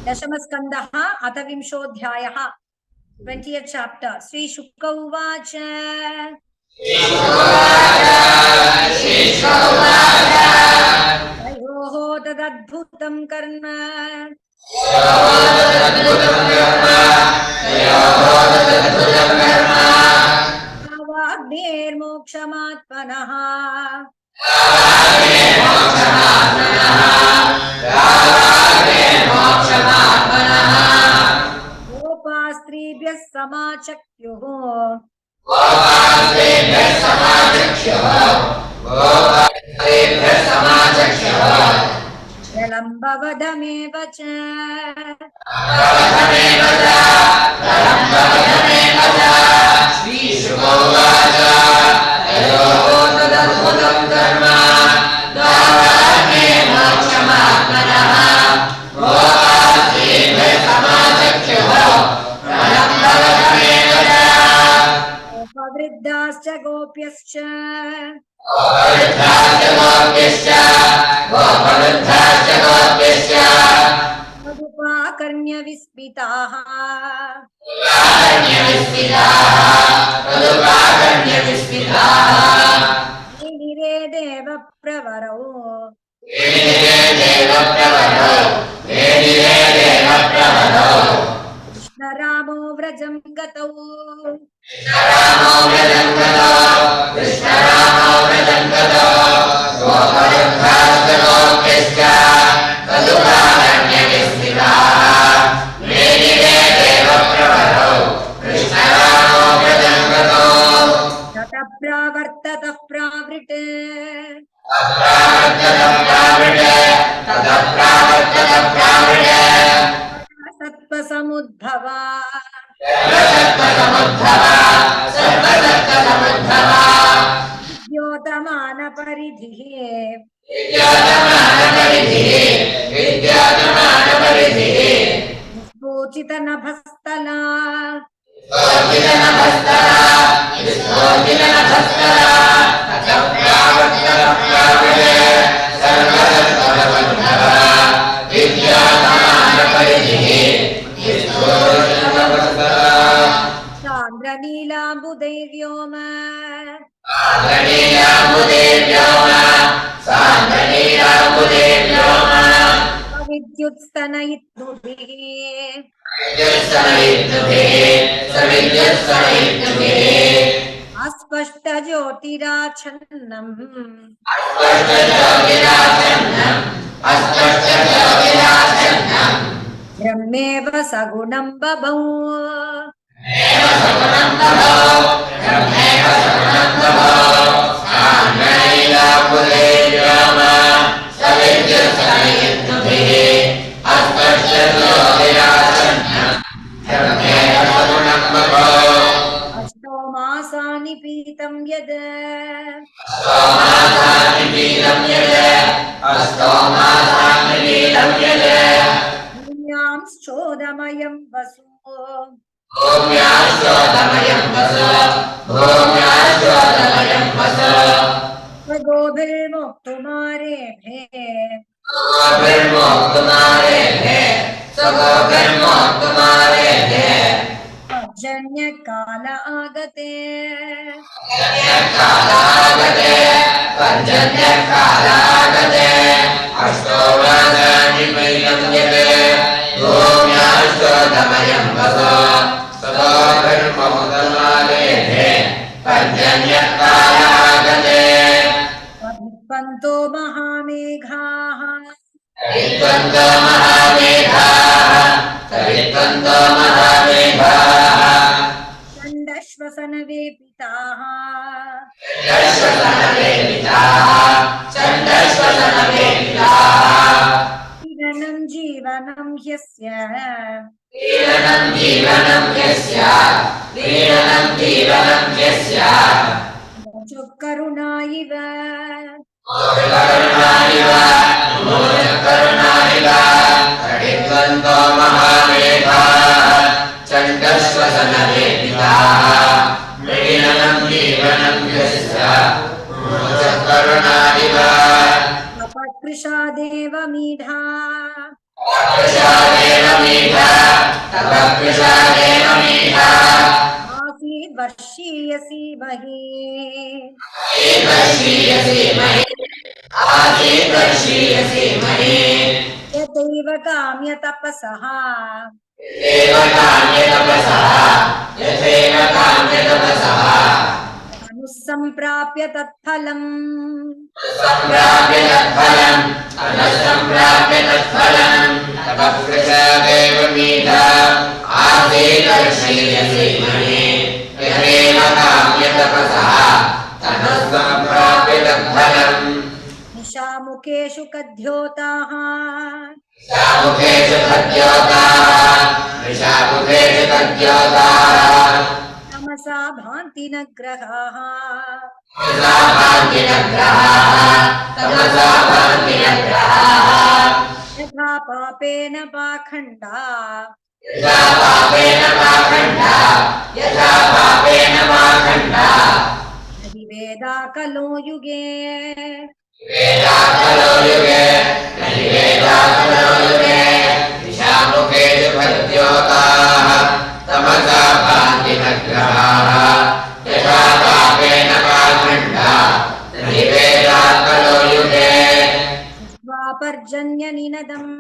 दशमस्कन्धः अथ विंशोऽध्यायः 20th chapter. Shri शुक उवाच तयोः तदद्भुतं कर्म भावाग्नेर्मोक्षमात्मनः गोपास्त्रीभ्यः समाचक्ष्युः जलम्बवदमेव च वृद्धाश्च गोप्यश्च मधुपाकर्ण्य विस्मिताः निरे देव प्रवरौ कृष्णरामो व्रजं गतौ प्रावर्ततः प्रावृट् सत्त्वसमुद्भवा द्योतमानपरिधिः निष्पूचितनभस्तला सान्द्रनीलाम्बुदैर्व्योम विद्युत्स्तनयितुभिः अस्पष्टज्योतिराच्छन्नम् ब्रह्मेव सगुणं बभौ अष्टो मासानि पीतं यद् भूम्यांश्चोदमयं वसु पर्जन्यकाल आगते अष्टो मासानि पीतं यत् भूम्याश्चोदमयं वसु पन्तो महामेघाः चण्डश्वसनवेपिताः जीवनं जीवनं ह्यस्य करुणा इव अपकृषादेव मीढा प्रसादेन मीठा तव प्रसादेन मीठा आसीद्वर्षीयसी मही आसीद्वर्षीयसी महि आसीद्वर्षीयसी महि यदैव काम्यतपसः यथैव काम्यतपसः यथैव काम्यतपसः अनुसम्प्राप्य तत्फलम् सम्प्राप्य तत्फलम् अनुसम्प्राप्य तत्फलम् तव प्रसादेव मीठा आसीद्वर्षीयसी महि यथैव काम्यतपसः अनुसम्प्राप्य तत्फलम् निशामुखेषु कद्योताः निशामुखेषु कद्योताः निशामुखेषु कद्योताः तमसा भान्ति न ग्रहाः तमसा भान्ति न ग्रहाः तमसा भान्ति न ग्रहाः यथा पापेन पाखण्डा यथा पापेन पाखण्डा यथा पापेन पाखण्डा न हि वेदा कलो युगे वेदा कलो युगे न हि वेदा कलो युगे निशामुखेषु कद्योताः तमसा भान्ति न ग्रहाः यथा पापेन पाखण्डा न हि वेदा कलो युगे स्वापर्जन्यनिनदम्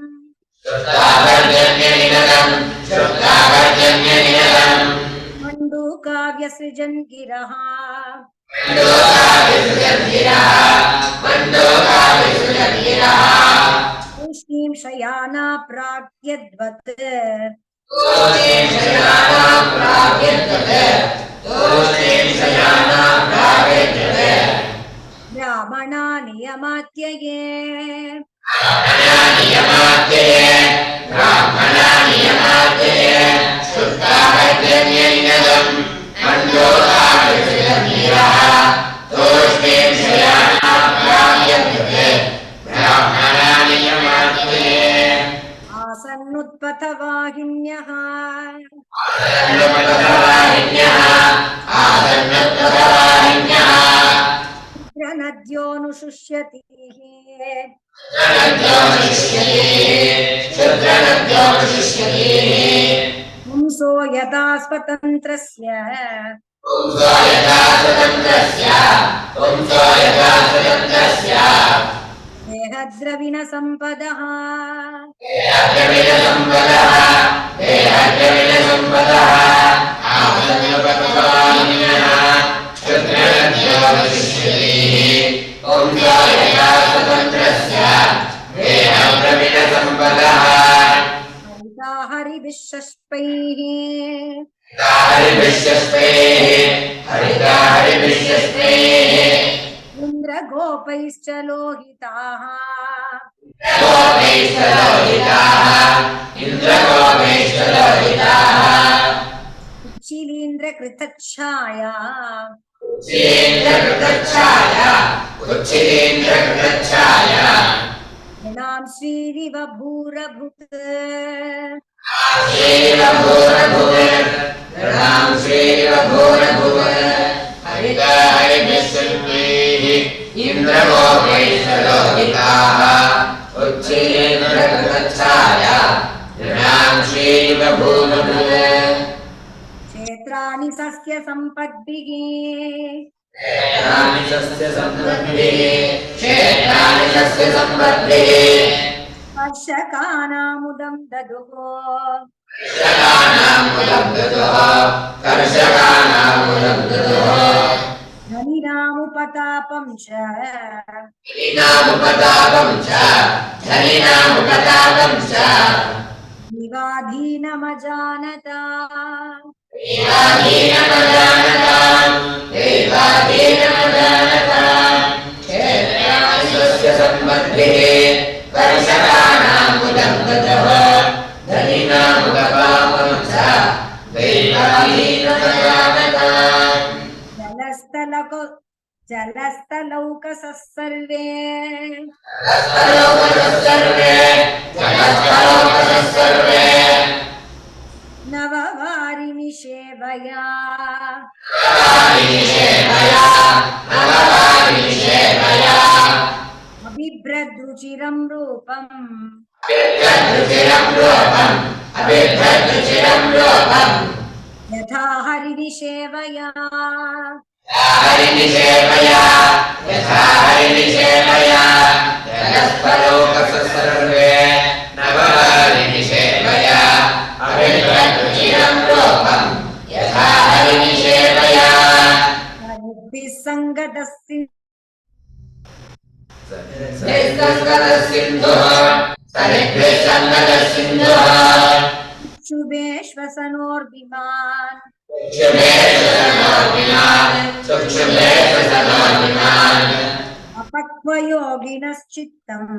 श्रुतावर्जन्यनिनदम् श्रुतावर्जन्यनिनदम् मण्डूकाव्यसृजन् गिरः मण्डूकाविसृजद्गिरः मण्डूकाविसृजद्गिरः तूष्णीं शयाना प्राप्यद्वत् तूष्णीं शयाना प्राप्यद्वत् तूष्णीं शयाना प्राप्यद्वत् ब्राह्मणा नियमात्यये ब्राह्मणानियमात्यये ब्राह्मणानियमात्यये श्रुतावर्जन्यनिनदम् मण्डूकाविसृजद्गिरः तूष्णीं शयाना प्राप्यद्वत् ब्राह्मणानियमात्यये आसन्नुत्पथवाहिन्यः आसन्नुत्पथवाहिन्यः आसन्नुत्पथवाहिन्यः नद्योऽनुशुष्यतीः क्षुद्रनद्योऽनुशुष्यतीः पुंसो यथा स्वतन्त्रस्य पुंसो यथा स्वतन्त्रस्य पुंसो यथा स्वतन्त्रस्य देहद्रविणसम्पदः देहद्रविणसम्पदः देहद्रविणसम्पदः आसन्नुत्पथवाहिन्यः क्षुद्रनद्योऽनुशुष्यतीः पुंसो यथा स्वतन्त्रस्य देहद्रविणसम्पदः हरिता हरिभिश्चष्पैः हरिता हरिभिश्चष्पैः इन्द्रगोपैश्च लोहिताः गोपैश्च लोहिताः इन्द्रगोपैश्च लोहिताः उच्छिलीन्द्रकृतच्छाया उच्छिलीन्द्रकृतच्छाया उच्छिलीन्द्रकृतच्छाया नृणां श्रीरिव भूरभुत् श्रीरभूरभुवन् नृणां श्रीरभूरभुवन् हरिता हरिभिश्चष्पैः इन्द्रगोपैश्च लोहिताः उच्छिलीन्द्रकृतच्छाया नृणां श्रीरभूरभुवन् क्षेत्राणि सस्यसम्पद्भिः क्षेत्राणि सस्यसम्पद्भिः क्षेत्राणि सस्यसम्पद्भिः कर्षकाणामुदं ददुः कर्षकाणामुदं ददुः कर्षकाणामुदं ददुः धनिनामुपतापं च धनिनामुपतापं च धनिनामुपतापं च दिवाधीनमजानता देवाधीनमजानताम् देवाधीनमजानताम् क्षेत्राणि सस्यसम्पद्भिः कर्षकाणामुदं ददुः धनिनामुपतापं च देवाधीनमजानताम् जलस्थलौकसः सर्वे नववारिणि सेवया अबिभ्रद्रुचिरं रूप यथा हरिनिषेवया सर्वे नवहरिनिषेवया अभिद्रद्रुचिरं रूपम् यथा हरिनिषेवया शुभेश्वसनोर्विमान् अपक्वयोगिनश्चित्तम्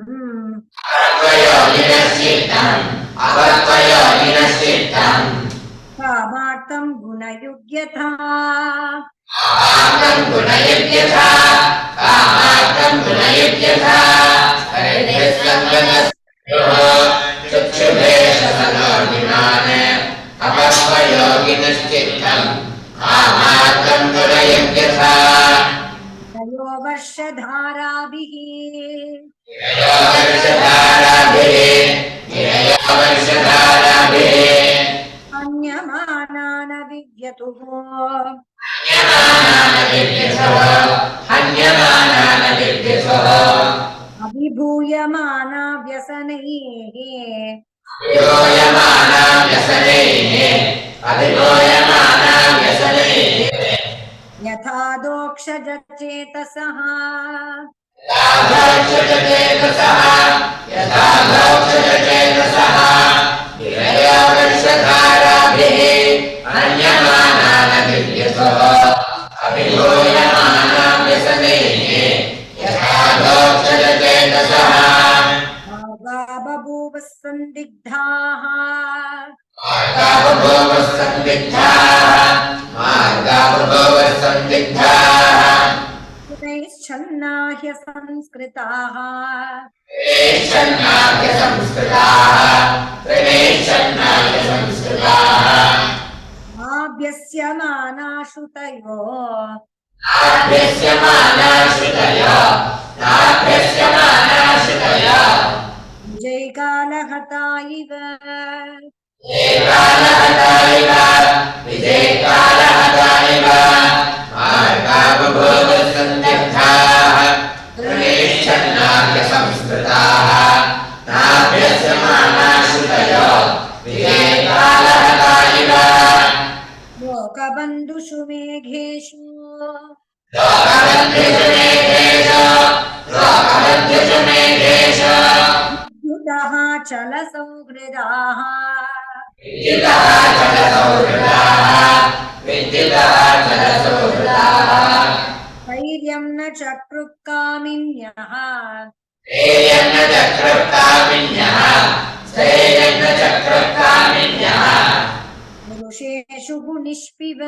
कामार्थं गुणयुग्यथा तयोवर्षधाराभिः अन्यमानान विद्यतुः अभिभूयमाना व्यसनैः यथा दोक्षजचेतसः मार्गा बभूव संदिग्धाः पुनैश्छन्नाह्य संस्कृताः आभ्यस्यमाना श्रुतयो विजयकालहता इव लोकबन्धुषु मेघेषु युतः चलसौहृदाः धैर्यं न चक्रुक्कामिन्यः पुरुषेषु गुणिष्विव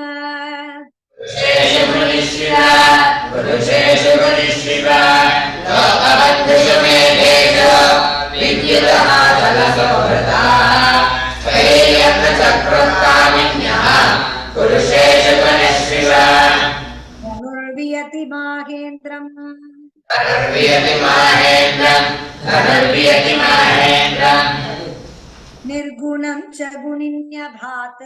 धनुर्वियति माहेन्द्रम् निर्गुणं च गुणिन्यभात्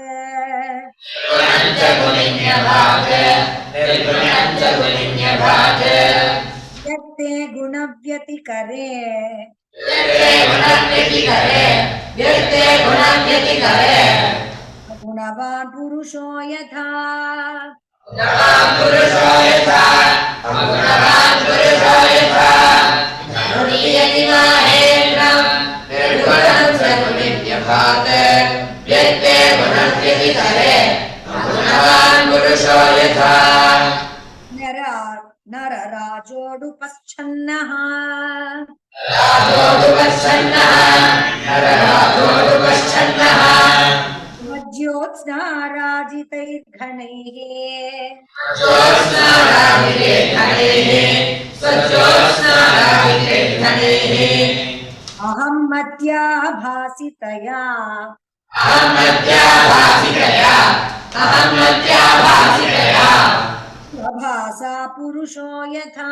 यत्ते गुणव्यतिकरे गुणवान् पुरुषो यथा नरराजोडुपश्छन्नः मज्योत्स्नाराजितैर्घनैः अहं मध्याभासितया प्रभासा पुरुषो यथा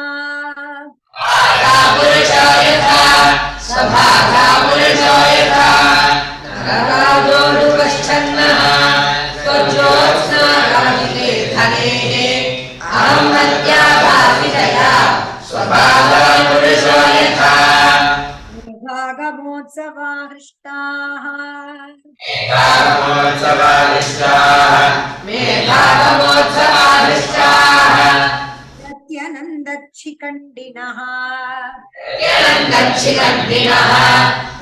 पुरुषो यथा स्वभासा पुरुषो यथा नरराजोरुपश्चन्नः स्वज्योत्स्नाराजिते धनेः अहं मद्याभासितया स्वभासा पुरुषो यथा मेघागमोत्सवा हृष्टाः मेघागमोत्सवादिष्टाः प्रत्यनन्दच्छिखण्डिनः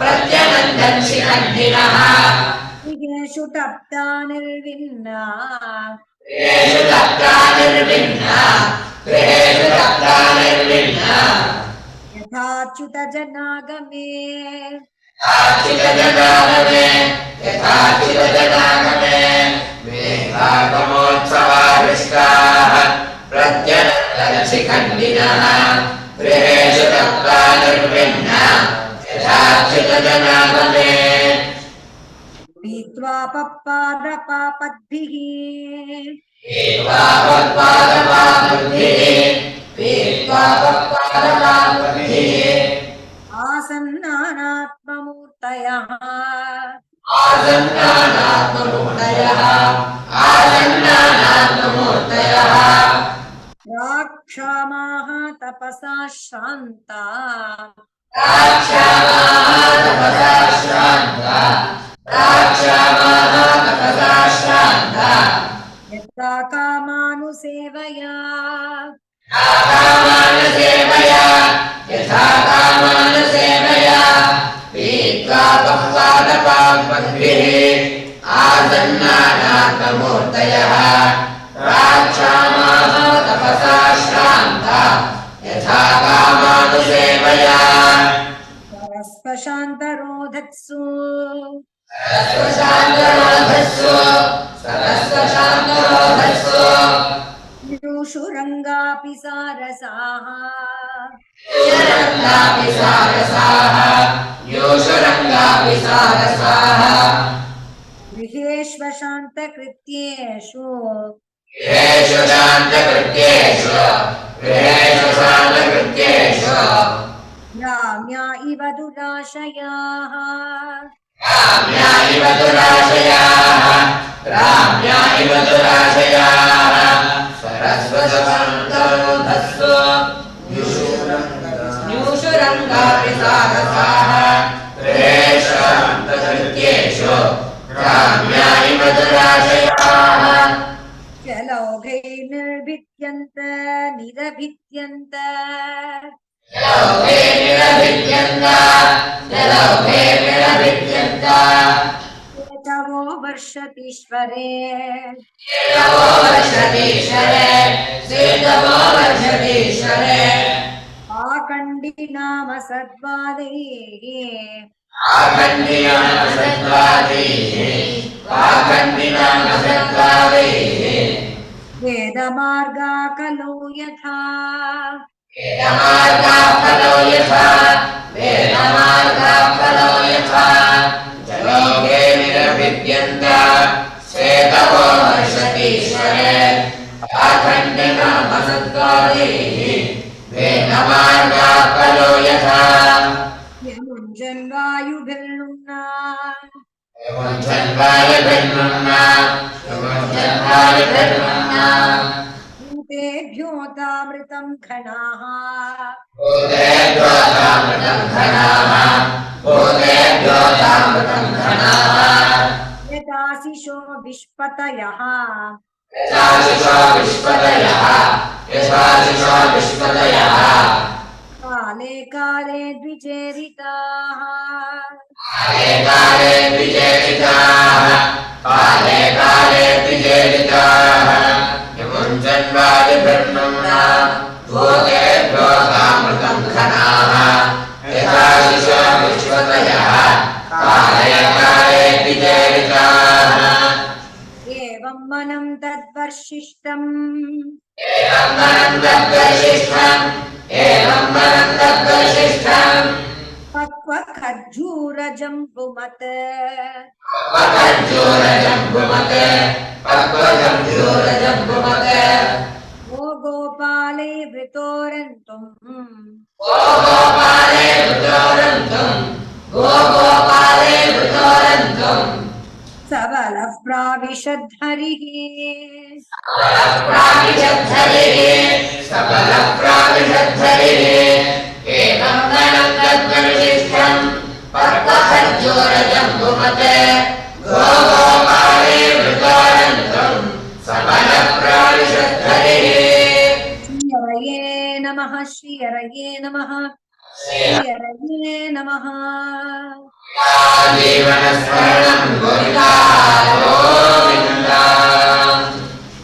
प्रत्यनन्दच्छिखण्डिनः गृहेषु तप्ता निर्विन्ना गृहेषु तप्ता निर्विन्ना यथाच्युतजनागमे यथाच्युतजनागमे मेघागमोत्सवादिष्टाः प्रत्यनन्दच्छिखण्डिनः गृहेषु तप्ता निर्विन्ना यथाच्युतजनागमे पीत्वा पप्पादपापद्भिः आसन्नानात्ममूर्तयः राक्षामाः तपसा श्रान्ता यथा कामानुसेवया यथा कामानसेवया पीत्वा पक्वादपापद्भिः आसन्नानात्ममूर्तयः राक्षामाः तपसा श्रान्ता यथा कामानुसेवया सरस्वशान्तरोधत्सु सरस्वशान्तरोधस्सु यूषुरङ्गापि सारसाः योषरङ्गापि सारसाः गृहेष्वशान्तकृत्येषु गृहेषु शान्तकृत्येषु राम्या इव दुराशयाः राम्या इव दुराशयाः सरस्वशान्तरोधस्सु न्यूषुरङ्गापि सारसाः गृहेषु शान्तकृत्येषु राम्या इव दुराशयाः चलौघैर्निर्भिद्यन्त निरभिद्यन्त लौके निरभिद्यन्त तवो वर्षतीश्वरे वर्षतीश्वरे आकण्डी नाम सद्वादैः वेदमार्गा कलौ यथा लोके निरभिद्यन्त श्वेतवो वर्षतीश्वरे आखण्डिनामसत्त्वादैः वेदमार्गाः कलो यथा यमुञ्जन्वायुभिर्नुम्ना भूतेभ्योऽतामृतं घनाः यथाशिशो विश्पतयः काले काले द्विचेरिताः एवं मनं तद्वर्षिष्टम् पक्वखर्जूरजम्बुमत् गोपाले वृतोरन्तुम् गोपाले वृतोरन्तुम् गोपाले वृतोरन्तुम् सबलः प्राविशद्धरिः सबलः प्राविशद्धरिः एवं गणं तद्वरिष्ठम् पर्वतज्योरजम्बुमते गोपाले वृतोरन्तुम् सबलः प्राविशद्धरिः श्रीहरये नमः श्रीहरये नमः श्रीहरये नमः जीवनस्मरणं गोविन्दा गोविन्दा